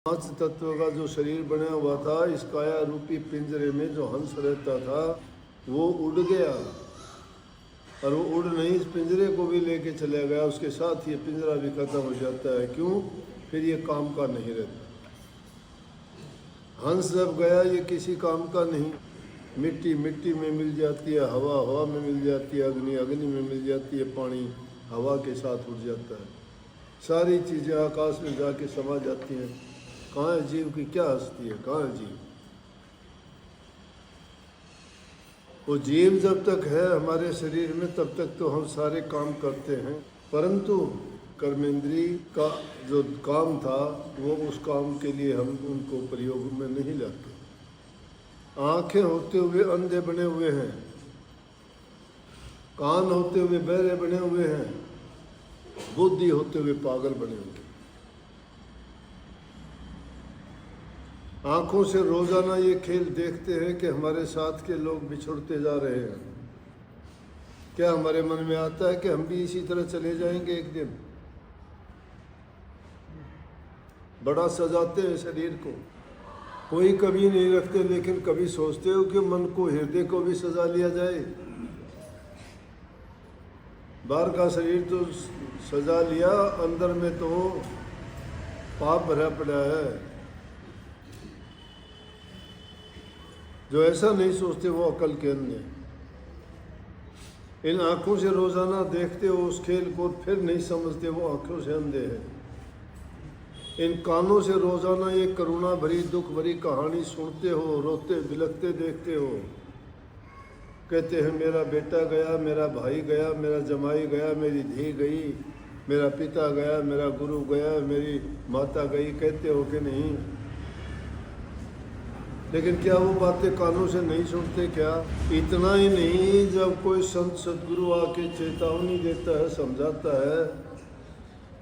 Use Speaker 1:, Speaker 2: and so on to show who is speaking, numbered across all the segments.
Speaker 1: पांच तत्व का जो शरीर बना हुआ था, इस काया रूपी पिंजरे में जो हंस रहता था वो उड़ गया, और वो उड़ नहीं इस पिंजरे को भी लेके चला गया, उसके साथ ये पिंजरा भी खत्म हो जाता है। क्यों? फिर ये काम का नहीं रहता। हंस जब गया ये किसी काम का नहीं। मिट्टी मिट्टी में मिल जाती है, हवा हवा में मिल जाती है, अग्नि अग्नि में मिल जाती है, पानी हवा के साथ उड़ जाता है, सारी चीज़ें आकाश में जाके समा जाती हैं। कहाँ है जीव की क्या हस्ती है? कहाँ है जीव? वो जीव जब तक है हमारे शरीर में तब तक तो हम सारे काम करते हैं, परंतु कर्मेंद्री का जो काम था वो उस काम के लिए हम उनको प्रयोग में नहीं लाते। आंखें होते हुए अंधे बने हुए हैं, कान होते हुए बहरे बने हुए हैं, बुद्धि होते हुए पागल बने हुए। आंखों से रोजाना ये खेल देखते हैं कि हमारे साथ के लोग बिछुड़ते जा रहे हैं। क्या हमारे मन में आता है कि हम भी इसी तरह चले जाएंगे एक दिन? बड़ा सजाते हैं शरीर को, कोई कभी नहीं रखते, लेकिन कभी सोचते हो कि मन को, हृदय को भी सजा लिया जाए। बाहर का शरीर तो सजा लिया, अंदर में तो पाप भरा पड़ा है। जो ऐसा नहीं सोचते वो अकल के अंधे। इन आंखों से रोजाना देखते हो उस खेल को, फिर नहीं समझते, वो आंखों से अंधे हैं। इन कानों से रोजाना ये करुणा भरी दुख भरी कहानी सुनते हो, रोते बिलखते देखते हो। कहते हैं मेरा बेटा गया, मेरा भाई गया, मेरा जमाई गया, मेरी धी गई, मेरा पिता गया, मेरा गुरु गया, मेरी माता गई, कहते हो कि नहीं? लेकिन क्या वो बातें कानों से नहीं सुनते क्या? इतना ही नहीं, जब कोई संत सदगुरु आके चेतावनी देता है, समझाता है,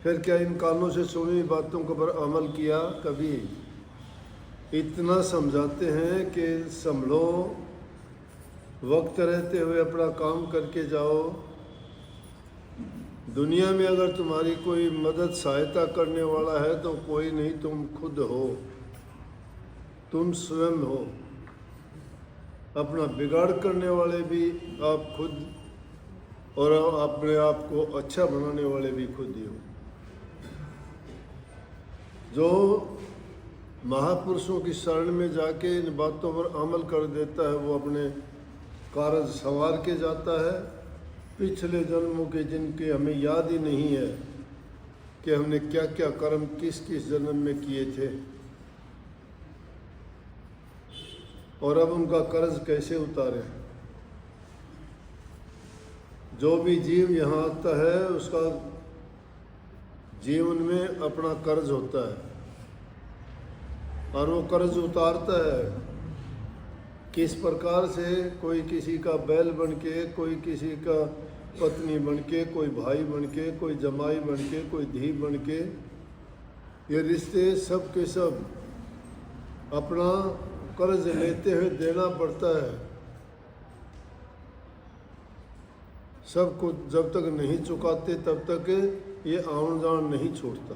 Speaker 1: फिर क्या इन कानों से सुनी बातों को पर अमल किया कभी? इतना समझाते हैं कि संभलो, वक्त रहते हुए अपना काम करके जाओ। दुनिया में अगर तुम्हारी कोई मदद सहायता करने वाला है तो कोई नहीं, तुम खुद हो, तुम स्वयं हो। अपना बिगाड़ करने वाले भी आप खुद, और अपने आप को अच्छा बनाने वाले भी खुद ही हो। जो महापुरुषों की शरण में जाके इन बातों पर अमल कर देता है वो अपने कार्य संवार के जाता है। पिछले जन्मों के जिनके हमें याद ही नहीं है कि हमने क्या क्या कर्म किस किस जन्म में किए थे, और अब उनका कर्ज कैसे उतारें। जो भी जीव यहाँ आता है उसका जीवन में अपना कर्ज होता है, और वो कर्ज उतारता है। किस प्रकार से? कोई किसी का बैल बन के, कोई किसी का पत्नी बन के, कोई भाई बन के, कोई जमाई बन के, कोई धी बन के। ये रिश्ते सब के सब अपना कर्ज लेते हुए देना पड़ता है। सबको जब तक नहीं चुकाते तब तक ये आउन जान नहीं छोड़ता।